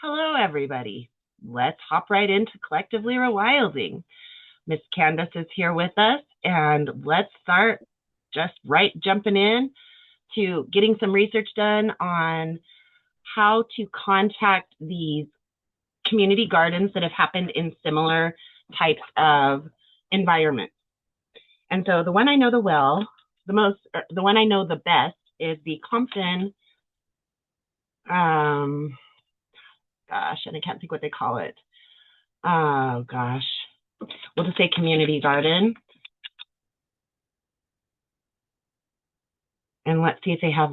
Hello, everybody. Let's hop right into Collectively Rewilding. Miss Candace is here with us, and let's start just jumping in to getting some research done on how to contact these community gardens that have happened in similar types of environments. And so the one I know the one I know the best is the Compton, and I can't think what they call it. Oh gosh, we'll just say community garden. And let's see if they have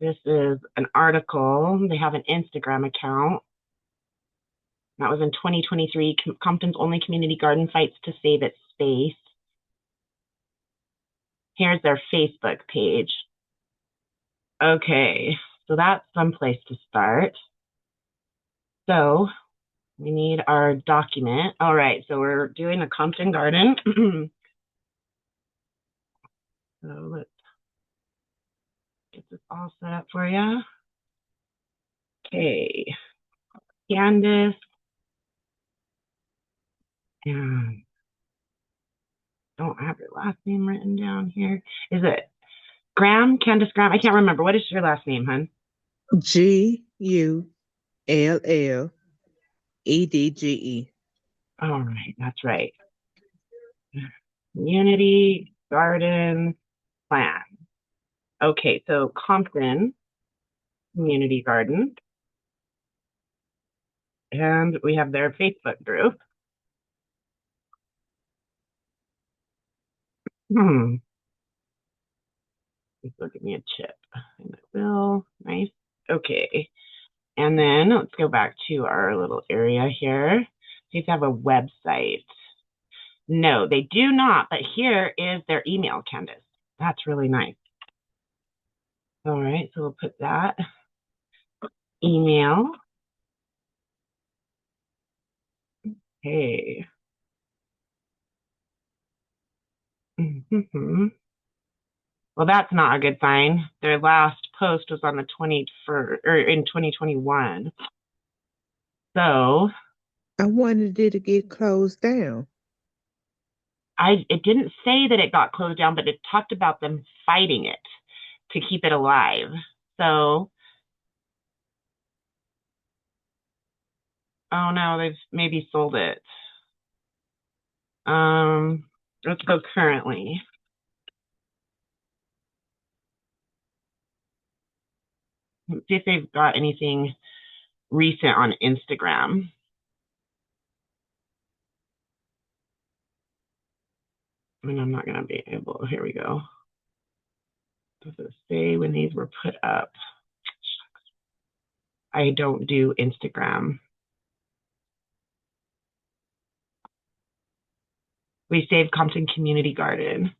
this is an article. They have an Instagram account. That was in 2023. Compton's only community garden fights to save its space. Here's their Facebook page. Okay, so that's some place to start. So we need our document. All right, so we're doing a Compton garden. So let's get this all set up for you. Okay, Candace. And don't have your last name written down here. Is it Graham? Candace Graham? I can't remember. What is your last name, hun? Gullledge. All right, that's right. Community Garden Plan. Okay, so Compton Community Garden. And we have their Facebook group. Please give me a chip. And it will. Nice. Okay. And then let's go back to our little area here. See if they have a website. No, they do not, but here is their email, Candace. That's really nice. All right, so we'll put that email. Okay. Well, that's not a good sign. Their last post was on the 21st, or in 2021. So I wanted it to get closed down. it didn't say that it got closed down, but it talked about them fighting it to keep it alive. So, oh no, they've maybe sold it. Let's go currently. Let's see if they've got anything recent on Instagram. I mean, I'm not going to be able. Here we go. Does it say when these were put up? I don't do Instagram. We saved Compton Community Garden.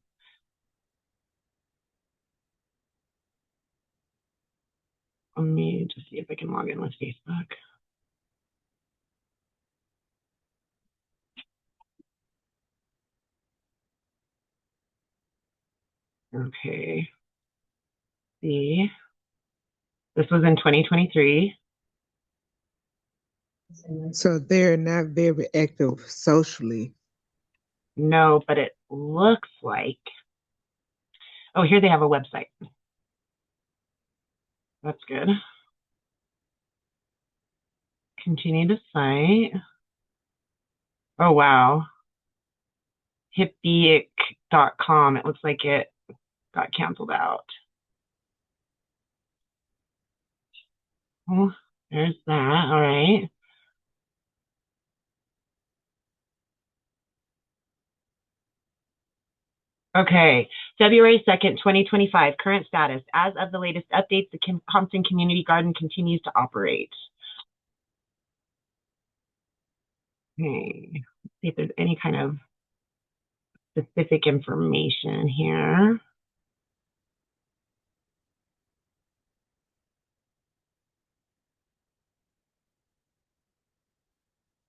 Let me just see if I can log in with Facebook. Okay. See, this was in 2023. So they're not very active socially. No, but it looks like. Oh, here they have a website. That's good. Continue to site. Oh, wow. Hippyic.com. It looks like it got canceled out. Oh, there's that. All right. Okay, February 2nd, 2025, current status. As of the latest updates, the Compton Community Garden continues to operate. Okay, let's see if there's any kind of specific information here.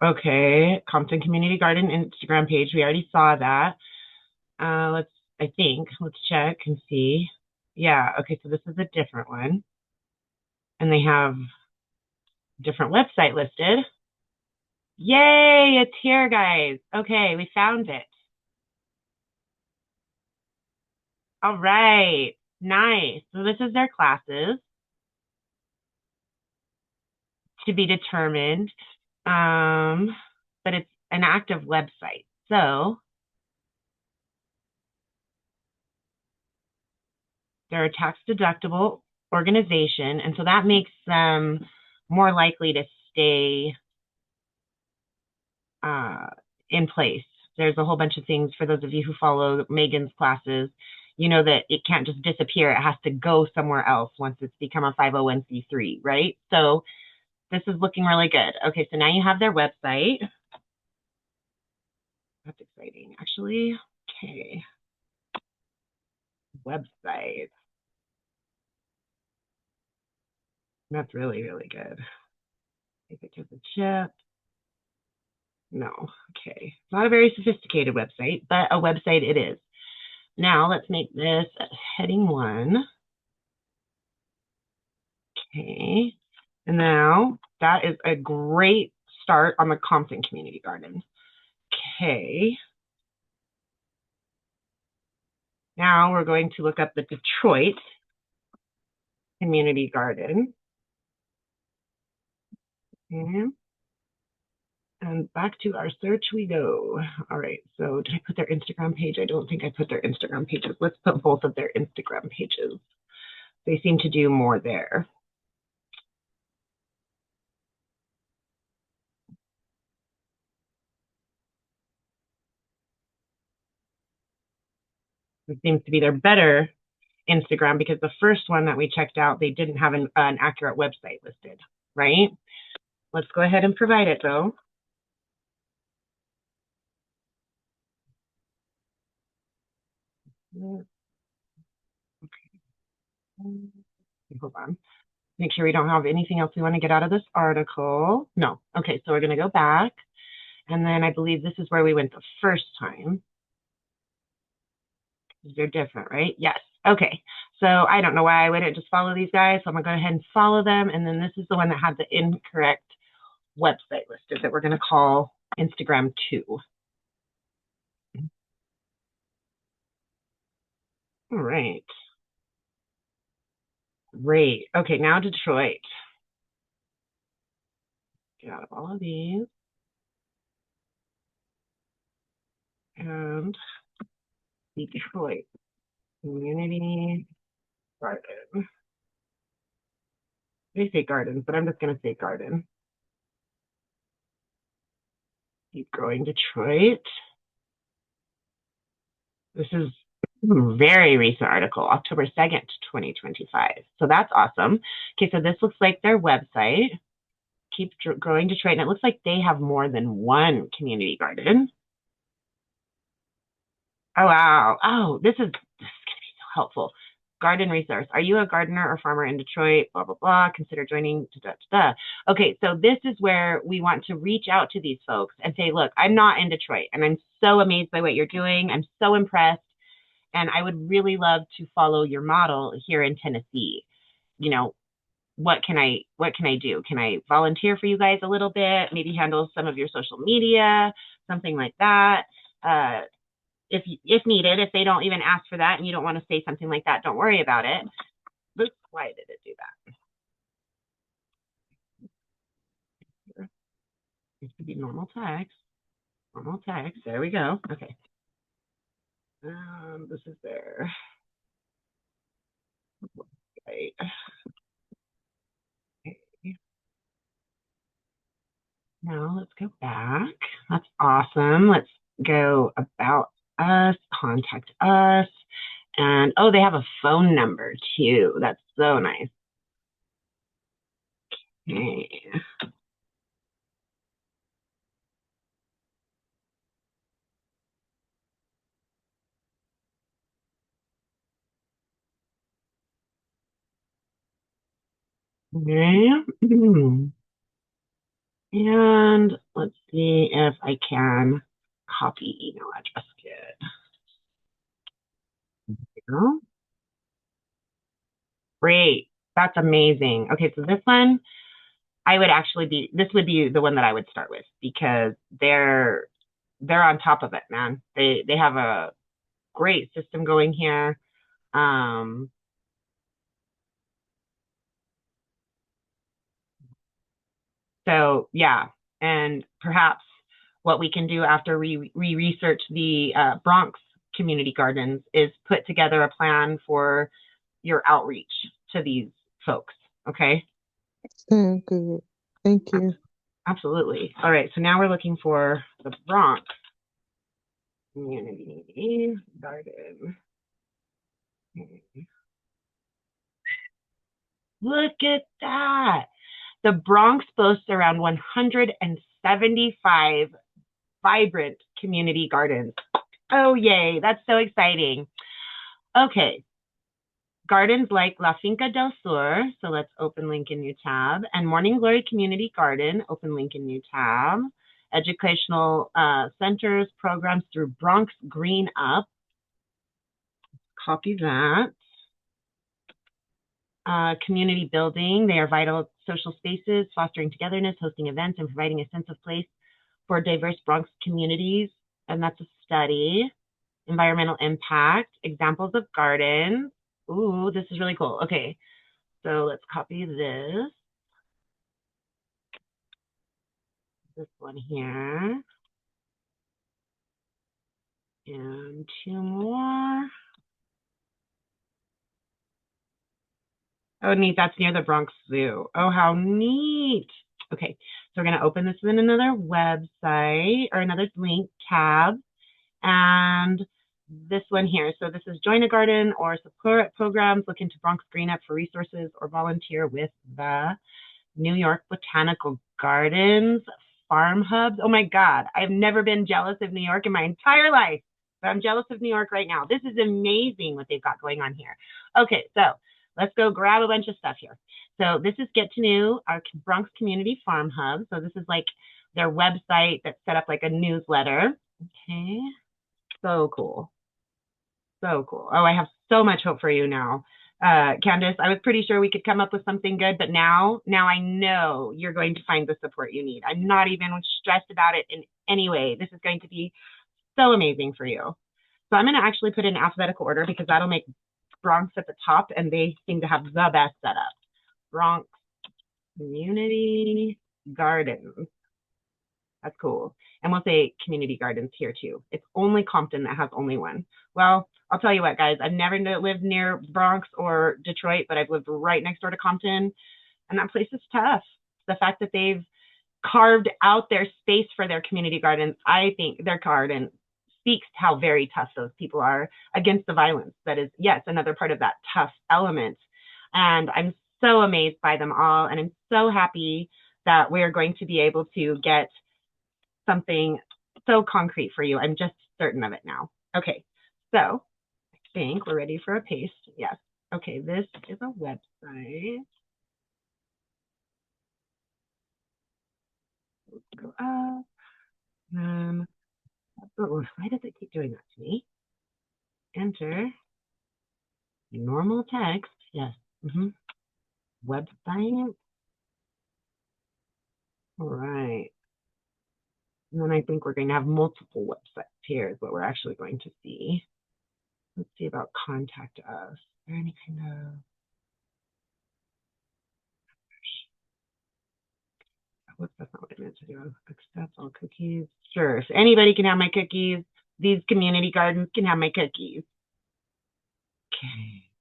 Okay, Compton Community Garden Instagram page. We already saw that. Let's check and see. Yeah, okay, so this is a different one. And they have different website listed. Yay, it's here, guys. Okay, we found it. All right, nice. So this is their classes to be determined. But it's an active website. So they're a tax deductible organization. And so that makes them more likely to stay uh, in place. There's a whole bunch of things for those of you who follow Megan's classes. You know that it can't just disappear. It has to go somewhere else once it's become a 501c3, right? So this is looking really good. Okay, so now you have their website. That's exciting, actually. Okay, website. That's really, really good. Take it to the chip. No, okay. Not a very sophisticated website, but a website it is. Now let's make this heading 1. Okay. And now that is a great start on the Compton Community Garden. Okay. Now we're going to look up the Detroit Community Garden. Okay. And back to our search we go. All right, so did I put their Instagram page? I don't think I put their Instagram pages. Let's put both of their Instagram pages. They seem to do more there. It seems to be their better Instagram because the first one that we checked out, they didn't have an accurate website listed, right? Let's go ahead and provide it though. Okay. Hold on. Make sure we don't have anything else we want to get out of this article. No. Okay, so we're going to go back. And then I believe this is where we went the first time. They're different, right? Yes. Okay. So I don't know why I wouldn't just follow these guys. So I'm going to go ahead and follow them. And then this is the one that had the incorrect website listed that we're going to call Instagram 2. All right. Great. Okay, now Detroit. Get out of all of these. And Detroit Community Garden. They say gardens, but I'm just going to say garden. Keep growing Detroit. This is a very recent article, October 2nd, 2025. So that's awesome. Okay, so this looks like their website. Keep growing Detroit. And it looks like they have more than one community garden. Oh, wow. Oh, this is going to be so helpful. Garden resource. Are you a gardener or farmer in Detroit? Blah, blah, blah. Consider joining. Da, da, da. Okay, so this is where we want to reach out to these folks and say, look, I'm not in Detroit and I'm so amazed by what you're doing. I'm so impressed. And I would really love to follow your model here in Tennessee. You know, what can I do? Can I volunteer for you guys a little bit? Maybe handle some of your social media, something like that. If needed, if they don't even ask for that and you don't want to say something like that, don't worry about it. But why did it do that? It should be normal text. Normal text. There we go. Okay. This is there. Right. Okay. Now let's go back. That's awesome. Let's go about us, contact us. And oh, they have a phone number too. That's so nice. Okay. Okay. And let's see if I can copy email address. Good. Great. That's amazing. Okay, so this one, this would be the one that I would start with because they're on top of it, man. They have a great system going here. Um, so yeah, and perhaps what we can do after we research the Bronx community gardens is put together a plan for your outreach to these folks. Okay. Sound good. Thank you. Absolutely. All right. So now we're looking for the Bronx community garden. Look at that. The Bronx boasts around 175 vibrant community gardens. Oh, yay. That's so exciting. Okay. Gardens like La Finca del Sur, so let's open link in new tab, and Morning Glory Community Garden, open link in new tab. Educational centers, programs through Bronx Green Up. Copy that. Community building, they are vital social spaces, fostering togetherness, hosting events, and providing a sense of place for diverse Bronx communities. And that's a study. Environmental impact, examples of gardens. Ooh, this is really cool. Okay, so let's copy this one here, and two more. Oh, neat. That's near the Bronx Zoo. Oh, how neat. Okay, so we're going to open this in another website or another link tab. And this one here. So this is join a garden or support programs. Look into Bronx Green Up for resources or volunteer with the New York Botanical Gardens farm hubs. Oh my God, I've never been jealous of New York in my entire life, but I'm jealous of New York right now. This is amazing what they've got going on here. Okay, so let's go grab a bunch of stuff here. So this is Get to Know our Bronx Community Farm Hub. So this is like their website that's set up like a newsletter. Okay, so cool. So cool. Oh, I have so much hope for you now. Candace, I was pretty sure we could come up with something good, but now I know you're going to find the support you need. I'm not even stressed about it in any way. This is going to be so amazing for you. So I'm going to actually put in alphabetical order because that'll make Bronx at the top, and they seem to have the best setup. Bronx Community Gardens. That's cool. And we'll say community gardens here too. It's only Compton that has only one. Well, I'll tell you what, guys, I've never lived near Bronx or Detroit, but I've lived right next door to Compton, and that place is tough. The fact that they've carved out their space for their community gardens, I think their garden speaks how very tough those people are against the violence. That is, yes, another part of that tough element. And I'm so amazed by them all, and I'm so happy that we're going to be able to get something so concrete for you. I'm just certain of it now. Okay, so I think we're ready for a paste. Yes. Okay, this is a website. Let's go up. Why does it keep doing that to me? Enter normal text. Yes. Website. All right. And then I think we're going to have multiple websites here is what we're actually going to see. Let's see about contact us. Is there any kind of... That's not what I meant to do. Accept all cookies. Sure. If anybody can have my cookies, these community gardens can have my cookies. Okay.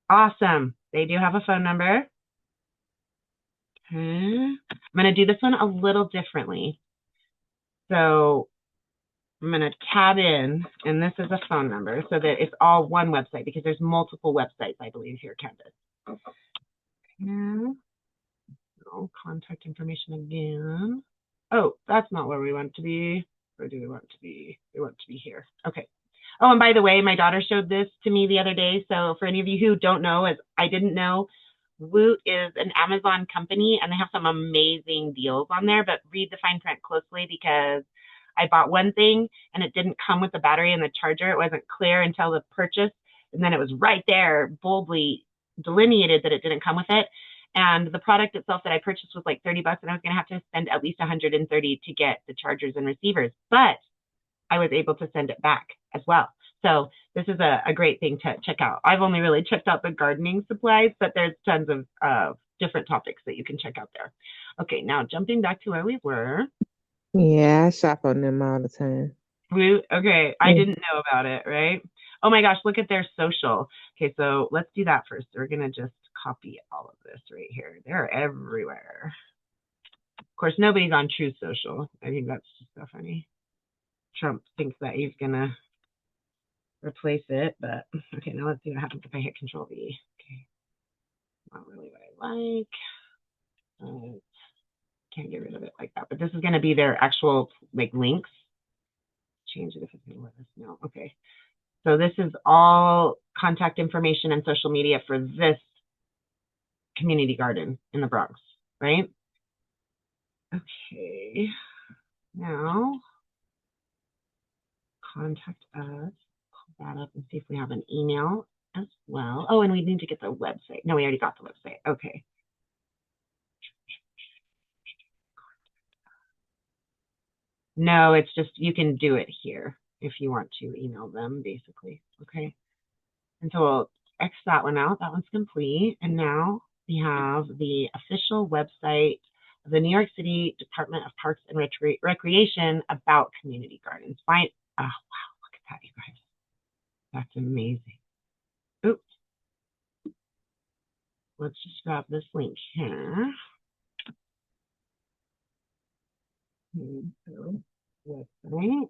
Awesome. They do have a phone number. Okay. I'm going to do this one a little differently. So I'm going to tab in, and this is a phone number so that it's all one website because there's multiple websites, I believe, here, Candace. Okay. Oh, contact information again. Oh, that's not where we want to be. Where do we want to be? We want to be here. Okay. Oh, and by the way, my daughter showed this to me the other day. So for any of you who don't know, as I didn't know, Woot is an Amazon company, and they have some amazing deals on there, but read the fine print closely because I bought one thing and it didn't come with the battery and the charger. It wasn't clear until the purchase And then it was right there, boldly delineated that it didn't come with it. And the product itself that I purchased was like $30, and I was going to have to spend at least $130 to get the chargers and receivers. But I was able to send it back as well. So this is a great thing to check out. I've only really checked out the gardening supplies, but there's tons of different topics that you can check out there. Okay, now jumping back to where we were. Yeah, I shop on them all the time. Okay, I Mm. didn't know about it, right? Oh my gosh, look at their social. Okay, so let's do that first. We're going to just copy all of this right here. They're everywhere. Of course, nobody's on True Social. I think that's just so funny. Trump thinks that he's going to replace it, but okay, now let's see what happens if I hit Control V. Okay, not really what I like. Can't get rid of it like that, but this is going to be their actual like links. Change it if it's going to let us know. Okay, so this is all contact information and social media for this community garden in the Bronx, right? Okay, now contact us. Pull that up and see if we have an email as well. Oh, and we need to get the website. No, we already got the website. Okay. No, it's just you can do it here if you want to email them, basically. Okay. And so we'll X that one out. That one's complete. And now we have the official website of the New York City Department of Parks and Recreation about community gardens. Find, oh, wow, look at that, you guys. That's amazing. Oops. Let's just grab this link here. So, website.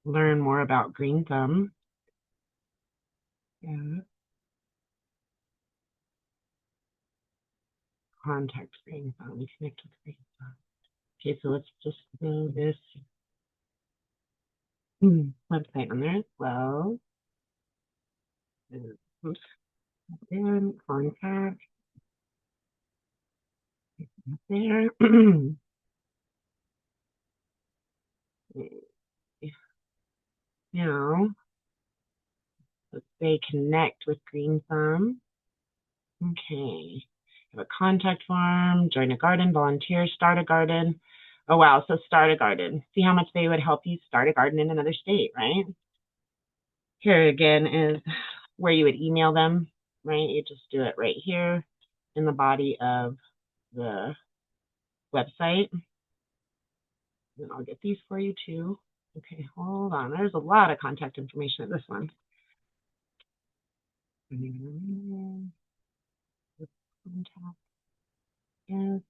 Learn more about Green Thumb. Yeah. Contact Green Thumb. Connect with Green Thumb. Okay, so let's just go this website on there as well. Oops. And contact there. Now, let's say connect with Green Thumb. Okay. Have a contact form, join a garden, volunteer, start a garden. Oh, wow. So start a garden. See how much they would help you start a garden in another state, right? Here again is where you would email them, right? You just do it right here in the body of the website. And I'll get these for you too. Okay, hold on. There's a lot of contact information in this one. Contact is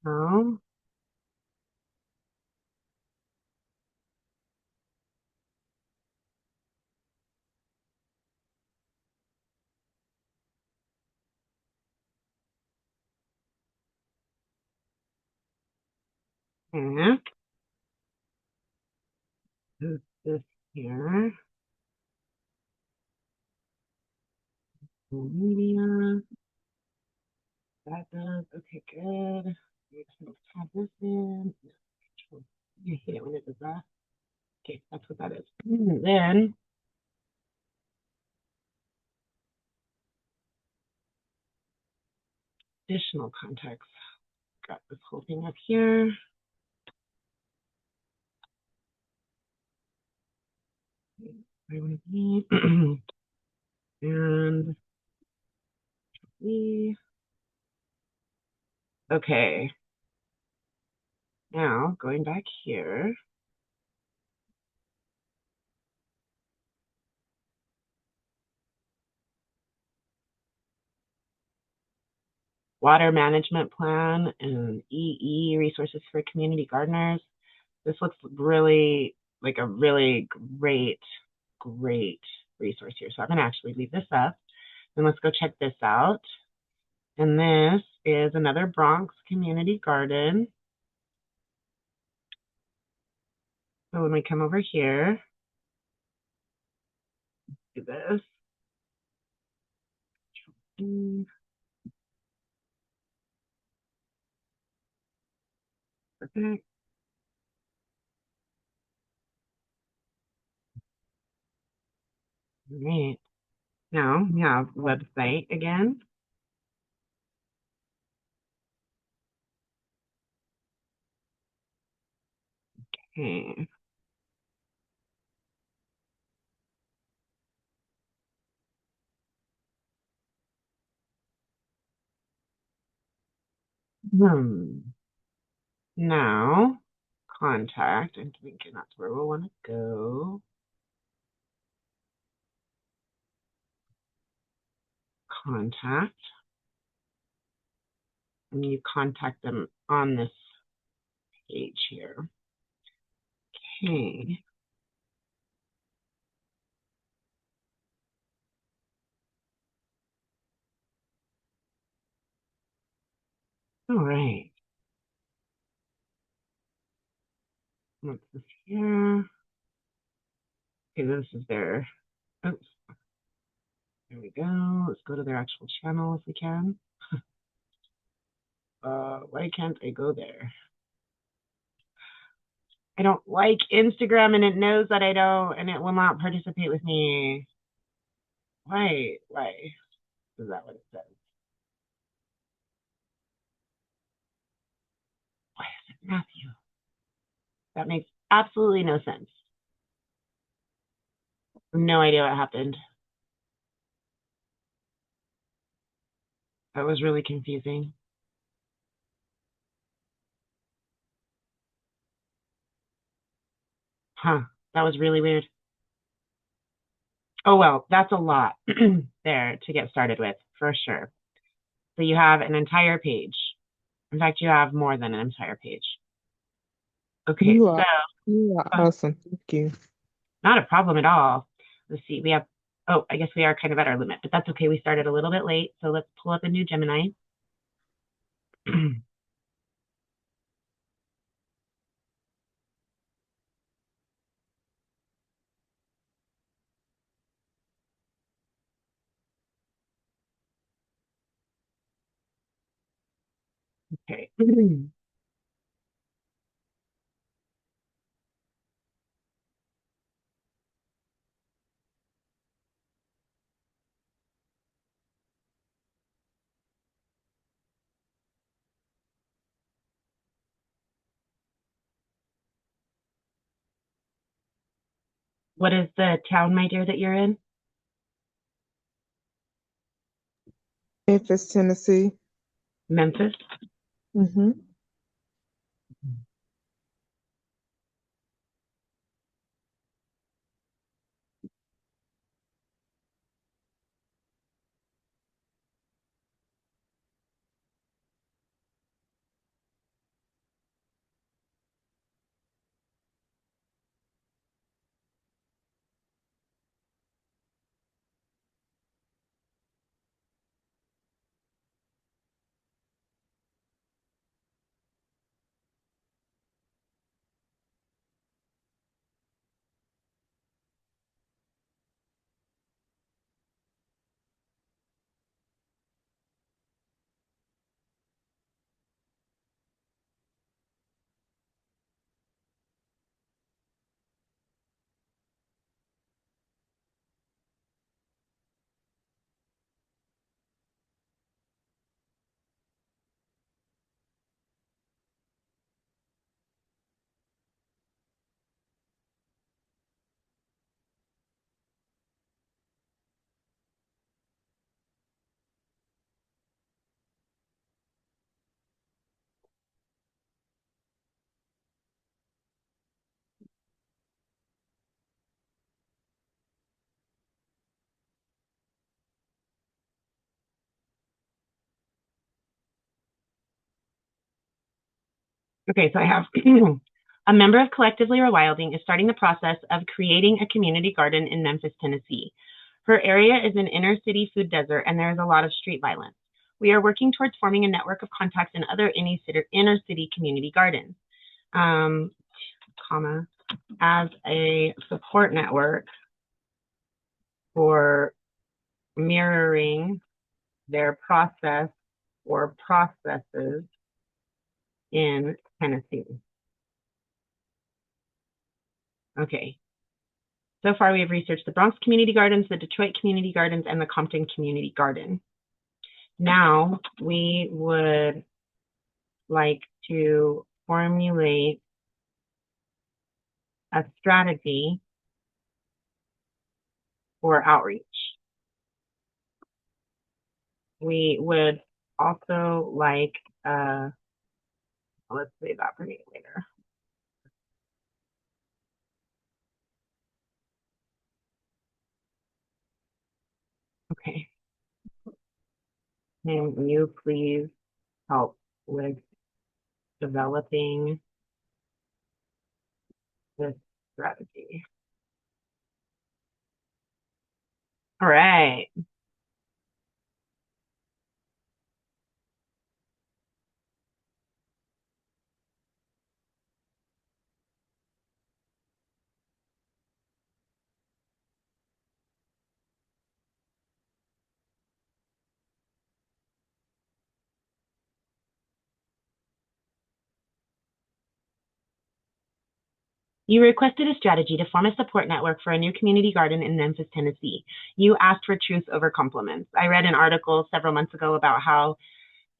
no. And this here. Media. That does. Okay, good. Let's have this in. I hate it when it does that. Okay, that's what that is. Then additional context. Got this whole thing up here. I want to be and we okay. Now going back here. Water management plan and EE resources for community gardeners. This looks really like a really great resource here. So I'm going to actually leave this up and let's go check this out. And this is another Bronx community garden. So when we come over here, do this. Perfect. All right. Now we have website again. Okay. Now, contact. I'm thinking that's where we'll want to go. Contact. And you contact them on this page here. Okay. All right. What's this here? Okay, this is their, oops. There we go. Let's go to their actual channel if we can. Why can't I go there? I don't like Instagram and it knows that I don't, and it will not participate with me. Why? Why? Is that what it says? Why is it Matthew? That makes absolutely no sense. No idea what happened. That was really confusing. Huh. That was really weird. Oh, well, that's a lot there to get started with, for sure. So you have an entire page. In fact, you have more than an entire page. Okay, You so are awesome. Thank you. not a problem at all. Let's see, we have, oh, I guess we are kind of at our limit, but that's okay. We started a little bit late, so let's pull up a new Gemini. Okay. What is the town, my dear, that you're in? Memphis, Tennessee. Memphis? Mm-hmm. Okay, so I have a member of Collectively Rewilding is starting the process of creating a community garden in Memphis, Tennessee. Her area is an inner city food desert and there is a lot of street violence. We are working towards forming a network of contacts in other inner city community gardens. Comma, as a support network for mirroring their process or processes in Tennessee. Okay. So far, we have researched the Bronx Community Gardens, the Detroit Community Gardens, and the Compton Community Garden. Now, we would like to formulate a strategy for outreach. We would also like, let's save that for later. Okay. Can you please help with developing this strategy? All right. You requested a strategy to form a support network for a new community garden in Memphis, Tennessee. You asked for truth over compliments. I read an article several months ago about how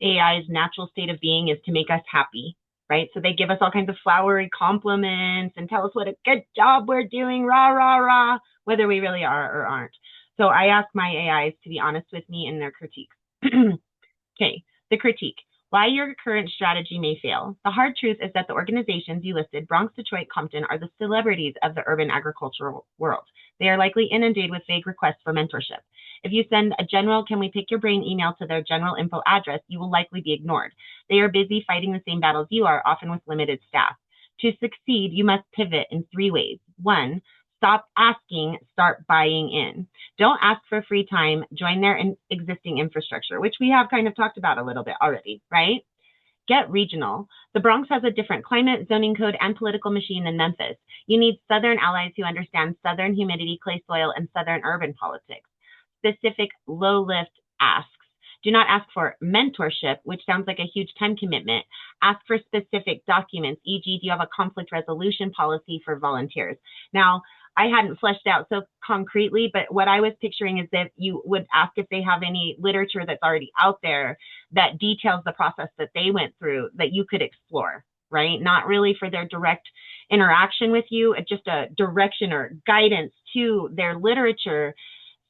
AI's natural state of being is to make us happy, right? So they give us all kinds of flowery compliments and tell us what a good job we're doing, rah, rah, rah, whether we really are or aren't. So I ask my AIs to be honest with me in their critiques. Okay, the critique. Why your current strategy may fail. The hard truth is that the organizations you listed, Bronx, Detroit, Compton, are the celebrities of the urban agricultural world. They are likely inundated with vague requests for mentorship. If you send a general can we pick your brain email to their general info address, you will likely be ignored. They are busy fighting the same battles you are, often with limited staff. To succeed, you must pivot in 3 ways. 1, stop asking, start buying in. Don't ask for free time, join their existing infrastructure, which we have kind of talked about a little bit already, right? Get regional. The Bronx has a different climate, zoning code, and political machine than Memphis. You need Southern allies who understand Southern humidity, clay soil, and Southern urban politics. Specific low lift asks. Do not ask for mentorship, which sounds like a huge time commitment. Ask for specific documents, e.g., do you have a conflict resolution policy for volunteers? Now, I hadn't fleshed out so concretely, but what I was picturing is that you would ask if they have any literature that's already out there that details the process that they went through that you could explore, right? Not really for their direct interaction with you, just a direction or guidance to their literature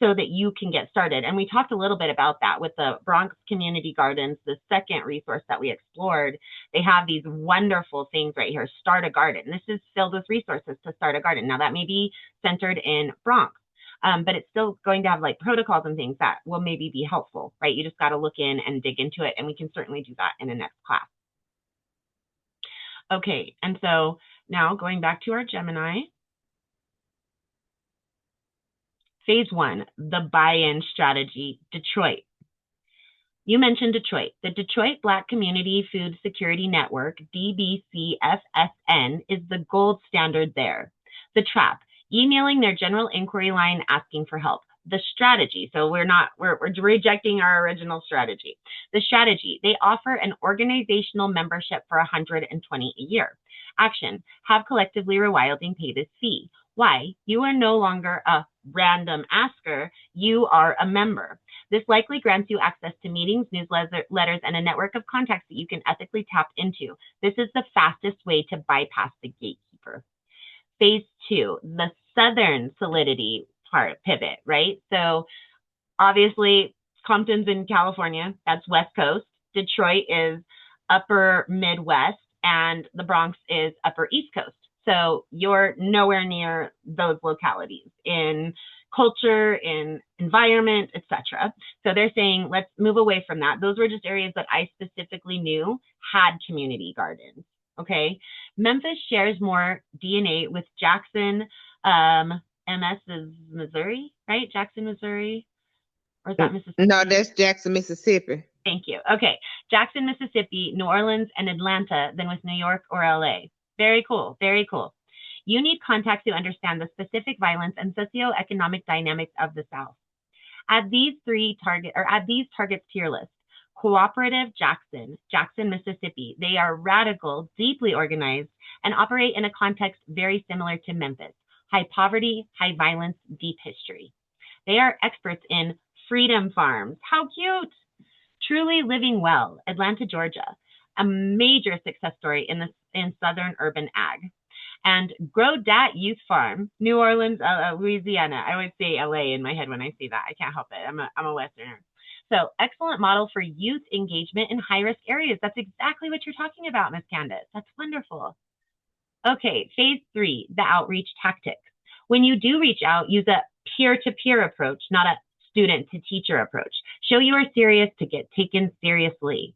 so that you can get started. And we talked a little bit about that with the Bronx Community Gardens, the second resource that we explored. They have these wonderful things right here. Start a garden. This is filled with resources to start a garden. Now that may be centered in Bronx, but it's still going to have like protocols and things that will maybe be helpful, right? You just got to look in and dig into it. And we can certainly do that in the next class. Okay, and so now going back to our Gemini. Phase 1, the buy-in strategy, Detroit. You mentioned Detroit. The Detroit Black Community Food Security Network, DBCFSN, is the gold standard there. The trap, emailing their general inquiry line asking for help. The strategy, so we're rejecting our original strategy. The strategy, they offer an organizational membership for $120 a year. Action, have Collectively Rewilding pay this fee. Why? You are no longer a random asker, you are a member. This likely grants you access to meetings, newsletters, and a network of contacts that you can ethically tap into. This is the fastest way to bypass the gatekeeper. Phase 2, the Southern solidity part pivot, right? So obviously Compton's in California, that's West Coast. Detroit is upper Midwest, and the Bronx is upper East Coast. So you're nowhere near those localities in culture, in environment, etc. So they're saying, let's move away from that. Those were just areas that I specifically knew had community gardens. Okay. Memphis shares more DNA with Jackson, MS is Missouri, right? Jackson, Missouri. Or is that Mississippi? No, that's Jackson, Mississippi. Thank you. Okay. Jackson, Mississippi, New Orleans, and Atlanta than with New York or LA. Very cool. Very cool. You need contacts who understand the specific violence and socioeconomic dynamics of the South. Add these targets to your list. Cooperative Jackson, Mississippi. They are radical, deeply organized, and operate in a context very similar to Memphis. High poverty, high violence, deep history. They are experts in freedom farms. How cute! Truly Living Well, Atlanta, Georgia. A major success story in southern urban ag. And Grow Dat Youth Farm, New Orleans, Louisiana. I always say LA in my head when I see that. I can't help it. I'm a Westerner. So excellent model for youth engagement in high-risk areas. That's exactly what you're talking about, Miss Candace. That's wonderful. Okay, phase 3, the outreach tactics. When you do reach out, use a peer-to-peer approach, not a student-to-teacher approach. Show you are serious to get taken seriously.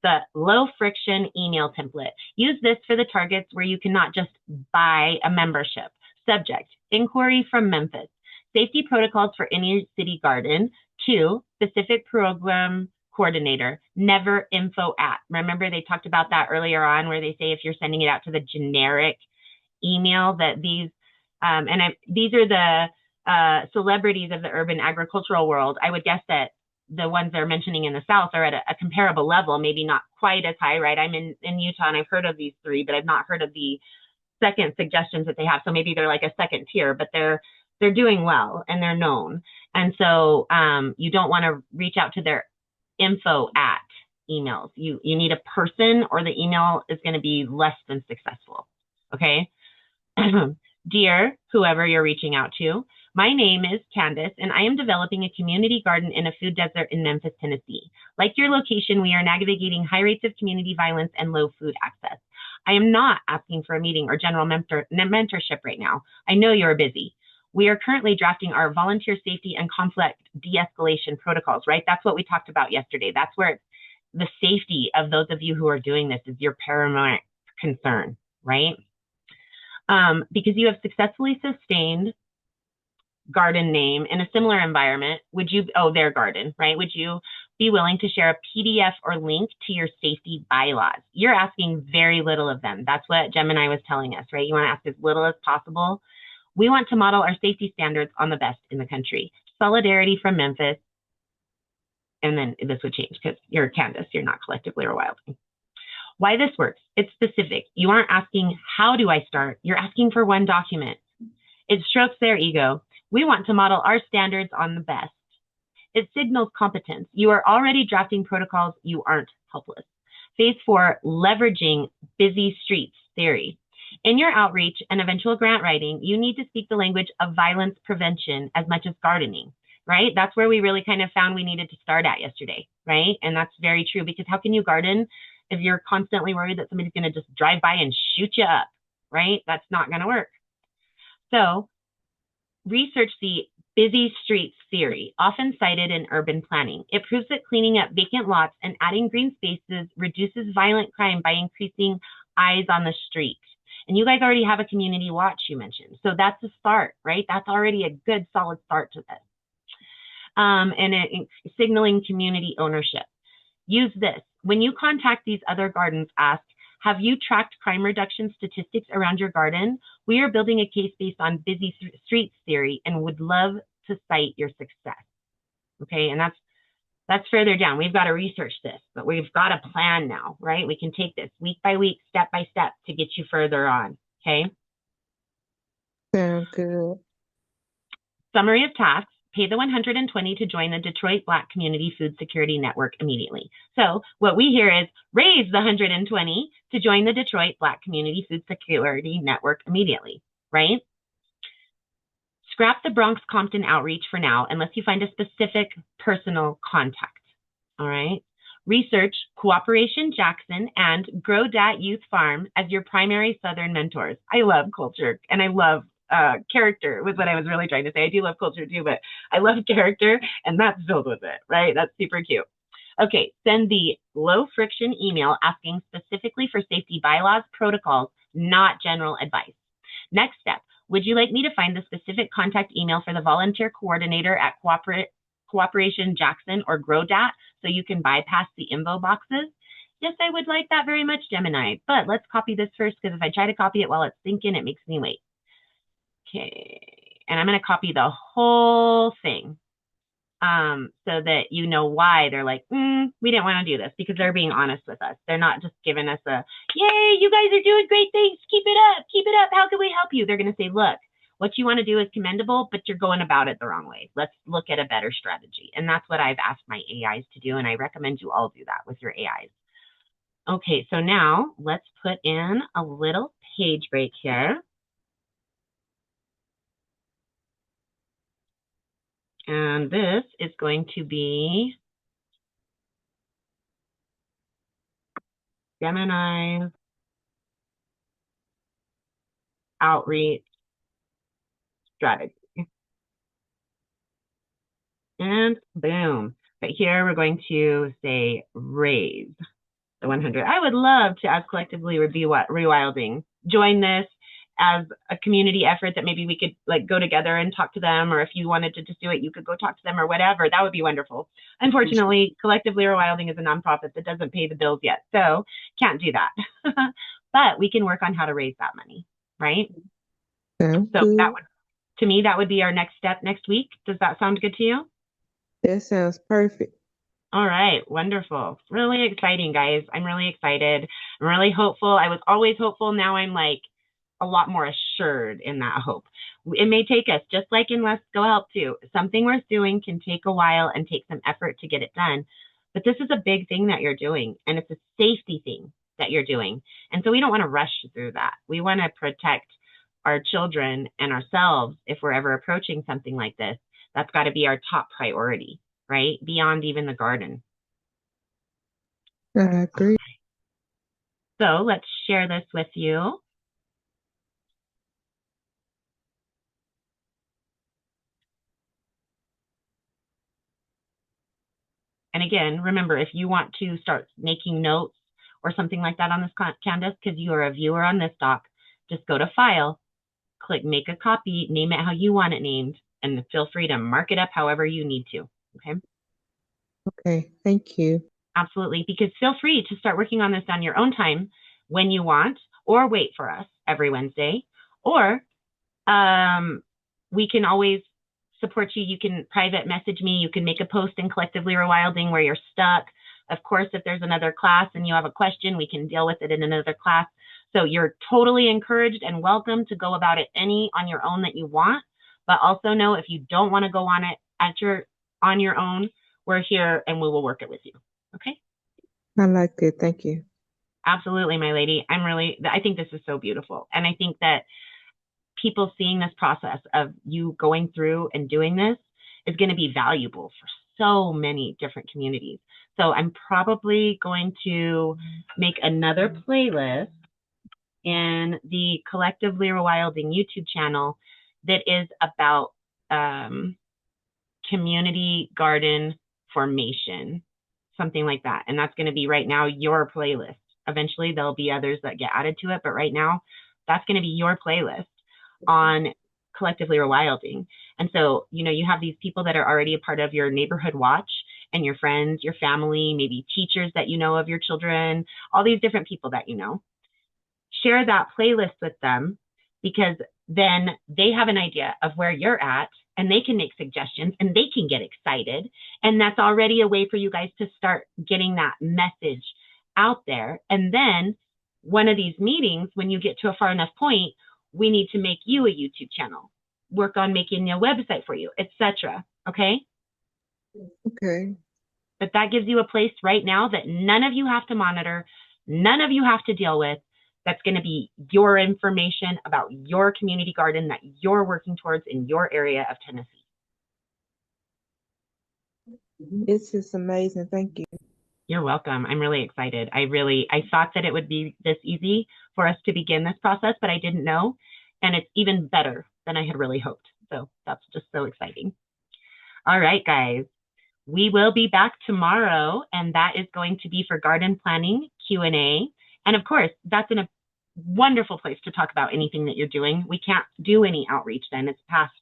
The low friction email template. Use this for the targets where you cannot just buy a membership. Subject, inquiry from Memphis. Safety protocols for any city garden. 2, specific program coordinator, never info at. Remember they talked about that earlier on where they say if you're sending it out to the generic email that these are the celebrities of the urban agricultural world. I would guess that the ones they're mentioning in the South are at a comparable level, maybe not quite as high, right? I'm in Utah and I've heard of these 3, but I've not heard of the second suggestions that they have. So maybe they're like a second tier, but they're doing well and they're known. And so you don't want to reach out to their info at emails. You need a person or the email is going to be less than successful. Okay. Dear whoever you're reaching out to, my name is Candace and I am developing a community garden in a food desert in Memphis, Tennessee. Like your location, we are navigating high rates of community violence and low food access. I am not asking for a meeting or general mentorship right now. I know you're busy. We are currently drafting our volunteer safety and conflict de-escalation protocols, right? That's what we talked about yesterday. That's where the safety of those of you who are doing this is your paramount concern, right? Because you have successfully sustained garden name in a similar environment, their garden, right? Would you be willing to share a PDF or link to your safety bylaws? You're asking very little of them. That's what Gemini was telling us, right? You want to ask as little as possible. We want to model our safety standards on the best in the country. Solidarity from Memphis. And then this would change because you're Candace, you're not Collectively Rewilding. Why this works, it's specific. You aren't asking, how do I start? You're asking for one document. It strokes their ego. We want to model our standards on the best. It signals competence. You are already drafting protocols. You aren't helpless. Phase 4, leveraging busy streets theory. In your outreach and eventual grant writing, you need to speak the language of violence prevention as much as gardening, right? That's where we really kind of found we needed to start at yesterday, right? And that's very true because how can you garden if you're constantly worried that somebody's going to just drive by and shoot you up, right? That's not going to work. So research the busy streets theory, often cited in urban planning. It proves that cleaning up vacant lots and adding green spaces reduces violent crime by increasing eyes on the street. And you guys already have a community watch you mentioned. So that's a start, right? That's already a good solid start to this. Signaling community ownership. Use this. When you contact these other gardens, ask, have you tracked crime reduction statistics around your garden? We are building a case based on busy streets theory and would love to cite your success. Okay, and that's further down. We've got to research this, but we've got a plan now, right? We can take this week by week, step by step to get you further on, okay? Sounds good. Summary of tasks. Pay the $120 to join the Detroit Black Community Food Security Network immediately. So what we hear is raise the $120 to join the Detroit Black Community Food Security Network immediately, right? Scrap the Bronx Compton outreach for now unless you find a specific personal contact, all right? Research Cooperation Jackson and Grow Dat Youth Farm as your primary Southern mentors. I love culture and I love character was what I was really trying to say. I do love culture too, but I love character and that's filled with it, right? That's super cute. Okay, send the low friction email asking specifically for safety bylaws, protocols, not general advice. Next step, would you like me to find the specific contact email for the volunteer coordinator at Cooperation Jackson or GrowDat so you can bypass the info boxes? Yes, I would like that very much, Gemini. But let's copy this first, because if I try to copy it while it's thinking, it makes me wait. Okay. And I'm going to copy the whole thing, so that you know why they're like, we didn't want to do this, because they're being honest with us. They're not just giving us a, yay, you guys are doing great things. Keep it up. Keep it up. How can we help you? They're going to say, look, what you want to do is commendable, but you're going about it the wrong way. Let's look at a better strategy. And that's what I've asked my AIs to do. And I recommend you all do that with your AIs. Okay, so now let's put in a little page break here. And this is going to be Gemini's outreach strategy. And boom. But here we're going to say raise the 100. I would love to, as Collectively Rewilding, join this as a community effort that maybe we could like go together and talk to them, or if you wanted to just do it, you could go talk to them or whatever. That would be wonderful. Unfortunately, Collectively Rewilding is a nonprofit that doesn't pay the bills yet, so can't do that. But we can work on how to raise that money, right? So that would, to me, that would be our next step next week. Does that sound good to you? That sounds perfect. All right, wonderful. Really exciting, guys. I'm really excited. I'm really hopeful. I was always hopeful. Now I'm like a lot more assured in that hope. It may take us, just like in Let's Go Help too. Something worth doing can take a while and take some effort to get it done. But this is a big thing that you're doing, and it's a safety thing that you're doing. And so we don't want to rush through that. We want to protect our children and ourselves if we're ever approaching something like this. That's got to be our top priority, right? Beyond even the garden. I agree. So let's share this with you. And again, remember, if you want to start making notes or something like that on this, Candace, because you are a viewer on this doc, just go to File, click Make a Copy, name it how you want it named, and feel free to mark it up however you need to. Okay? Okay, thank you. Absolutely, because feel free to start working on this on your own time when you want, or wait for us every Wednesday, or we can always support you. You can private message me. You can make a post in Collectively Rewilding where you're stuck. Of course, if there's another class and you have a question, we can deal with it in another class. So you're totally encouraged and welcome to go about it on your own that you want. But also know, if you don't want to go on it on your own, we're here and we will work it with you. Okay? I like it. Thank you. Absolutely, my lady. I think this is so beautiful. And I think that people seeing this process of you going through and doing this is going to be valuable for so many different communities. So I'm probably going to make another playlist in the Collectively Rewilding YouTube channel that is about community garden formation, something like that. And that's going to be right now your playlist. Eventually there'll be others that get added to it, but right now that's going to be your playlist on Collectively Rewilding. And so, you have these people that are already a part of your neighborhood watch, and your friends, your family, maybe teachers that you know of your children, all these different people that you know. Share that playlist with them, because then they have an idea of where you're at, and they can make suggestions, and they can get excited. And that's already a way for you guys to start getting that message out there. And then one of these meetings, when you get to a far enough point, we need to make you a YouTube channel, work on making a website for you, etc. Okay? Okay. But that gives you a place right now that none of you have to monitor, none of you have to deal with. That's going to be your information about your community garden that you're working towards in your area of Tennessee. It's just amazing. Thank you. You're welcome. I'm really excited. I thought that it would be this easy for us to begin this process, but I didn't know. And it's even better than I had really hoped. So that's just so exciting. All right, guys. We will be back tomorrow, and that is going to be for garden planning Q&A. And of course, that's in a wonderful place to talk about anything that you're doing. We can't do any outreach then. It's past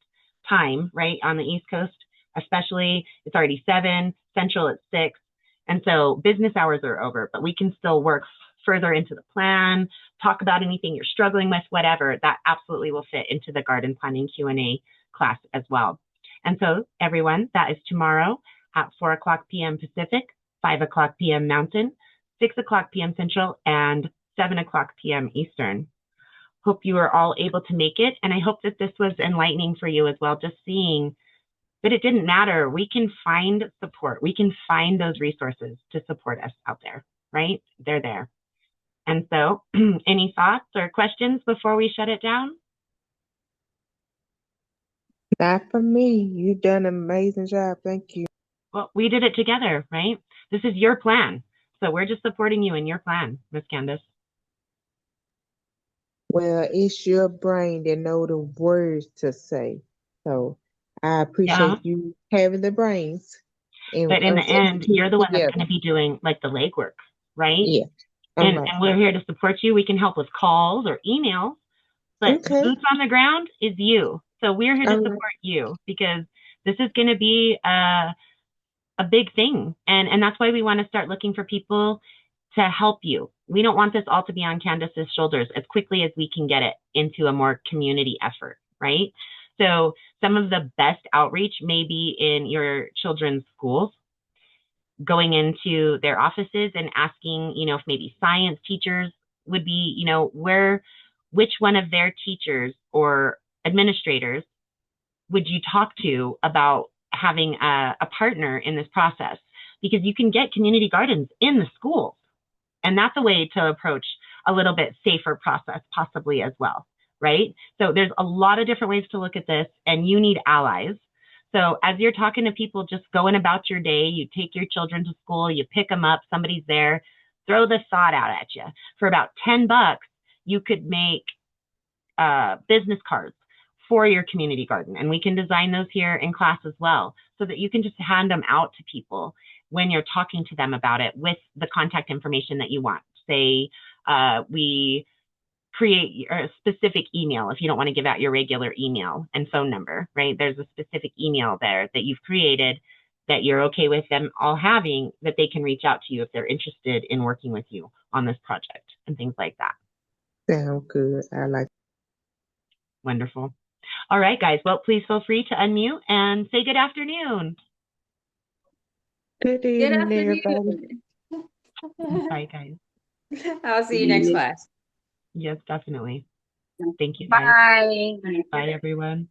time, right, on the East Coast, especially. It's already 7, Central at 6. And so business hours are over, but we can still work further into the plan, talk about anything you're struggling with, whatever. That absolutely will fit into the garden planning Q&A class as well. And so everyone, that is tomorrow at 4 o'clock p.m. Pacific, 5 o'clock p.m. Mountain, 6 o'clock p.m. Central, and 7 o'clock p.m. Eastern. Hope you are all able to make it. And I hope that this was enlightening for you as well, just seeing that it didn't matter. We can find support. We can find those resources to support us out there, right? They're there. And so any thoughts or questions before we shut it down? Not for me. You've done an amazing job. Thank you. Well, we did it together, right? This is your plan. So we're just supporting you in your plan, Miss Candace. Well, it's your brain that know the words to say. So I Yeah. appreciate you having the brains and But in the us end, you're the one that's going together. to be doing like the legwork, right? Yeah, I'm And right. we're here to support you. We can help with calls or emails, but the Okay, boots on the ground is you. So we're here to all right. support you because this is going to be a big thing. And that's why we want to start looking for people to help you. We don't want this all to be on Candace's shoulders as quickly as we can get it into a more community effort, right? So some of the best outreach may be in your children's schools, going into their offices and asking, if maybe science teachers would be, which one of their teachers or administrators would you talk to about having a partner in this process? Because you can get community gardens in the schools. And that's a way to approach a little bit safer process, possibly as well, right? So there's a lot of different ways to look at this, and you need allies. So as you're talking to people, just going about your day, you take your children to school, you pick them up, somebody's there, throw the thought out at you. For about $10, you could make business cards for your community garden. And we can design those here in class as well, so that you can just hand them out to people when you're talking to them about it with the contact information that you want. Say, we create a specific email if you don't want to give out your regular email and phone number, right? There's a specific email there that you've created that you're okay with them all having, that they can reach out to you if they're interested in working with you on this project and things like that. Sound good. I like. Wonderful. All right, guys. Well, please feel free to unmute and say good afternoon. Good Good evening, everybody. afternoon. Bye, guys. I'll see you next class. Yes, definitely. Thank you, guys. Bye. Bye, everyone.